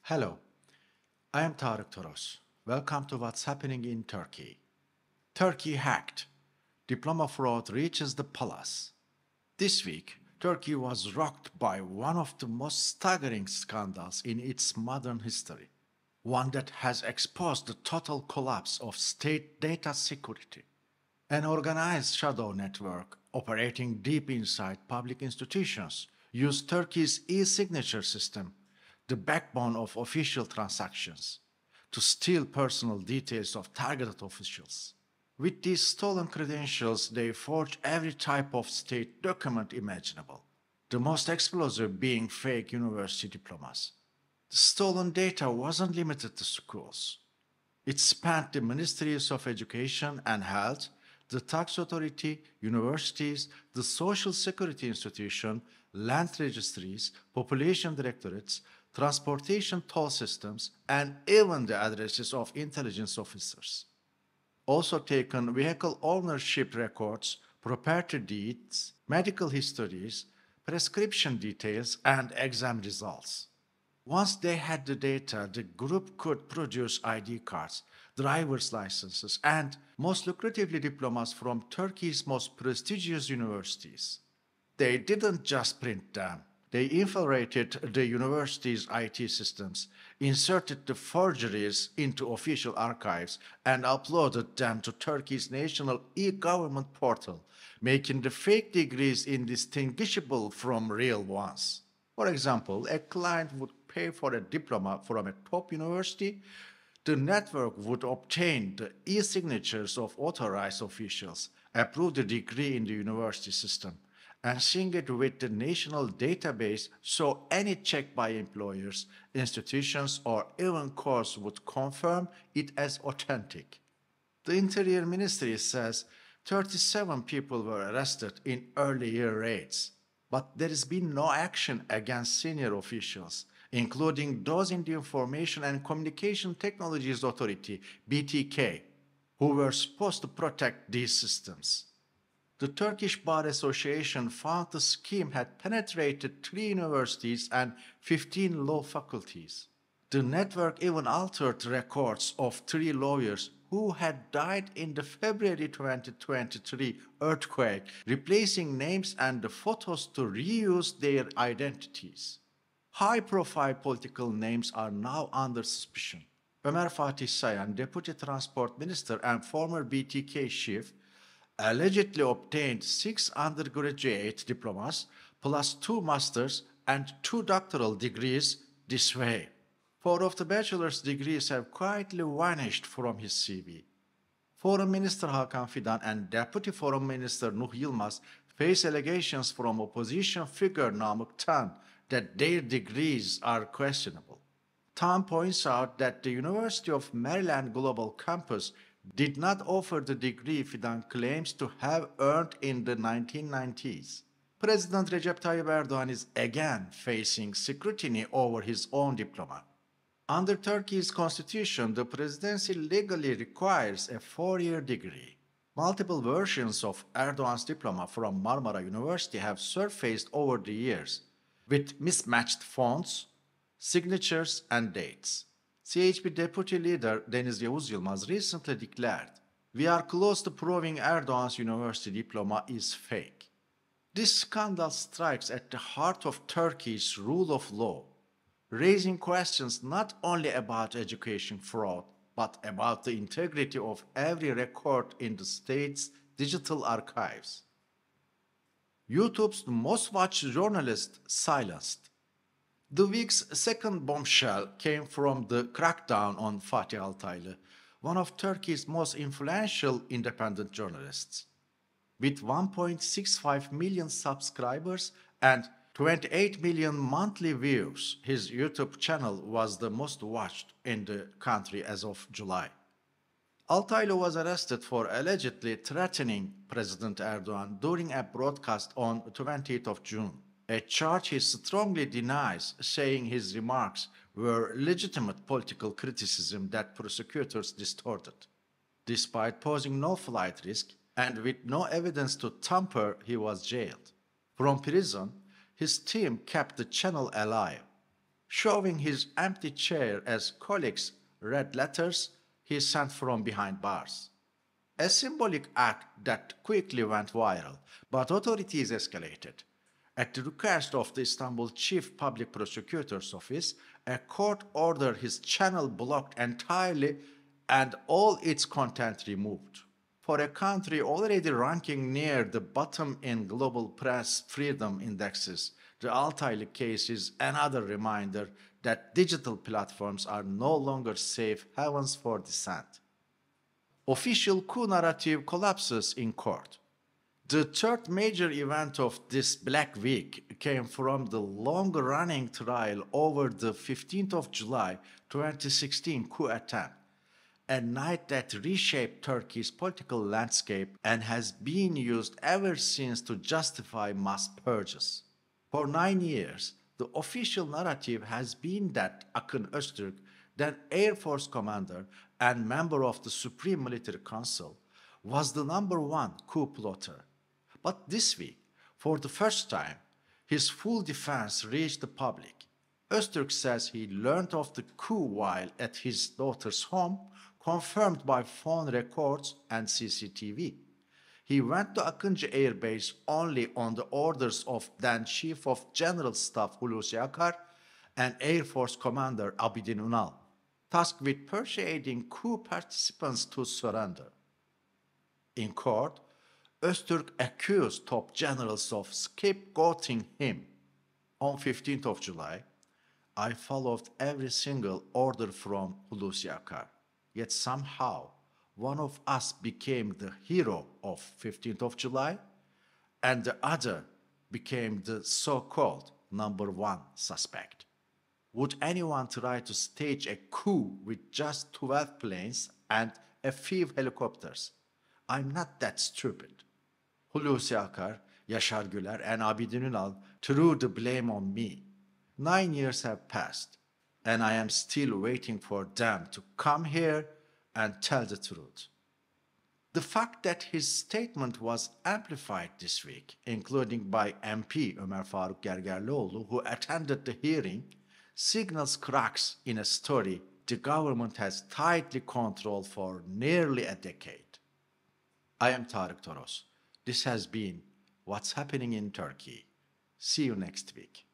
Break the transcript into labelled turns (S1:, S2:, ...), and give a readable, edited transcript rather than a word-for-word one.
S1: Hello, I am TOROS. Welcome to what's happening in Turkey. Turkey hacked. Diploma fraud reaches the palace. This week, Turkey was rocked by one of the most staggering scandals in its modern history. One that has exposed the total collapse of state data security. An organized shadow network operating deep inside public institutions used Turkey's e-signature system, the backbone of official transactions, to steal personal details of targeted officials. With these stolen credentials, they forged every type of state document imaginable, the most explosive being fake university diplomas. The stolen data wasn't limited to schools. It spanned the Ministries of Education and Health, the Tax Authority, universities, the Social Security Institution, land registries, population directorates, transportation toll systems, and even the addresses of intelligence officers. Also taken vehicle ownership records, property deeds, medical histories, prescription details, and exam results. Once they had the data, the group could produce ID cards, driver's licenses, and, most lucratively, diplomas from Turkey's most prestigious universities. They didn't just print them. They infiltrated the university's IT systems, inserted the forgeries into official archives, and uploaded them to Turkey's national e-government portal, making the fake degrees indistinguishable from real ones. For example, a client would pay for a diploma from a top university. The network would obtain the e-signatures of authorized officials, approve the degree in the university system, and sync it with the national database so any check by employers, institutions, or even courts would confirm it as authentic. The Interior Ministry says 37 people were arrested in early year raids, but there has been no action against senior officials, including those in the Information and Communication Technologies Authority, BTK, who were supposed to protect these systems. The Turkish Bar Association found the scheme had penetrated 3 universities and 15 law faculties. The network even altered records of 3 lawyers who had died in the February 2023 earthquake, replacing names and the photos to reuse their identities. High-profile political names are now under suspicion. Ömer Fatih Sayan, Deputy Transport Minister and former BTK chief, allegedly obtained 6 undergraduate diplomas plus 2 masters and 2 doctoral degrees this way. 4 of the bachelor's degrees have quietly vanished from his CV. Foreign Minister Hakan Fidan and Deputy Foreign Minister Nuh Yilmaz face allegations from opposition figure Namık Tan that their degrees are questionable. Tan points out that the University of Maryland Global Campus did not offer the degree Fidan claims to have earned in the 1990s. President Recep Tayyip Erdoğan is again facing scrutiny over his own diploma. Under Turkey's constitution, the presidency legally requires a 4-year degree. Multiple versions of Erdoğan's diploma from Marmara University have surfaced over the years, with mismatched fonts, signatures, and dates. CHP Deputy Leader Deniz Yavuz Yılmaz recently declared, "We are close to proving Erdoğan's university diploma is fake." This scandal strikes at the heart of Turkey's rule of law, raising questions not only about education fraud, but about the integrity of every record in the state's digital archives. YouTube's most watched journalist silenced. The week's second bombshell came from the crackdown on Fatih Altaylı, one of Turkey's most influential independent journalists. With 1.65 million subscribers and 28 million monthly views, his YouTube channel was the most watched in the country as of July. Altaylı was arrested for allegedly threatening President Erdoğan during a broadcast on 20th of June. A charge he strongly denies, saying his remarks were legitimate political criticism that prosecutors distorted. Despite posing no flight risk and with no evidence to tamper, he was jailed. From prison, his team kept the channel alive. showing his empty chair as colleagues read letters he sent from behind bars. A symbolic act that quickly went viral, but authorities escalated. At the request of the Istanbul Chief Public Prosecutor's Office, a court ordered his channel blocked entirely and all its content removed. For a country already ranking near the bottom in global press freedom indexes, the Altaylı case is another reminder that digital platforms are no longer safe havens for dissent. Official coup narrative collapses in court. The third major event of this Black Week came from the long-running trial over the 15th of July 2016 coup attempt, a night that reshaped Turkey's political landscape and has been used ever since to justify mass purges. For 9 years, the official narrative has been that Akın Öztürk, then Air Force commander and member of the Supreme Military Council, was the number one coup plotter. But this week, for the first time, his full defense reached the public. Öztürk says he learned of the coup while at his daughter's home, confirmed by phone records and CCTV. He went to Akıncı Air Base only on the orders of then Chief of General Staff Hulusi Akar and Air Force Commander Abidin Ünal, tasked with persuading coup participants to surrender. In court, Öztürk accused top generals of scapegoating him. On 15th of July, I followed every single order from Hulusi Akar, yet somehow one of us became the hero of 15th of July and the other became the so-called number one suspect. Would anyone try to stage a coup with just 12 planes and a few helicopters? I'm not that stupid. Hulusi Akar, Yaşar Güler, and Abidin Ünal threw the blame on me. 9 years have passed, and I am still waiting for them to come here and tell the truth. The fact that his statement was amplified this week, including by MP Ömer Faruk Gergerlioğlu, who attended the hearing, signals cracks in a story the government has tightly controlled for nearly a decade. I am TOROS. This has been What's Happening in Turkey. See you next week.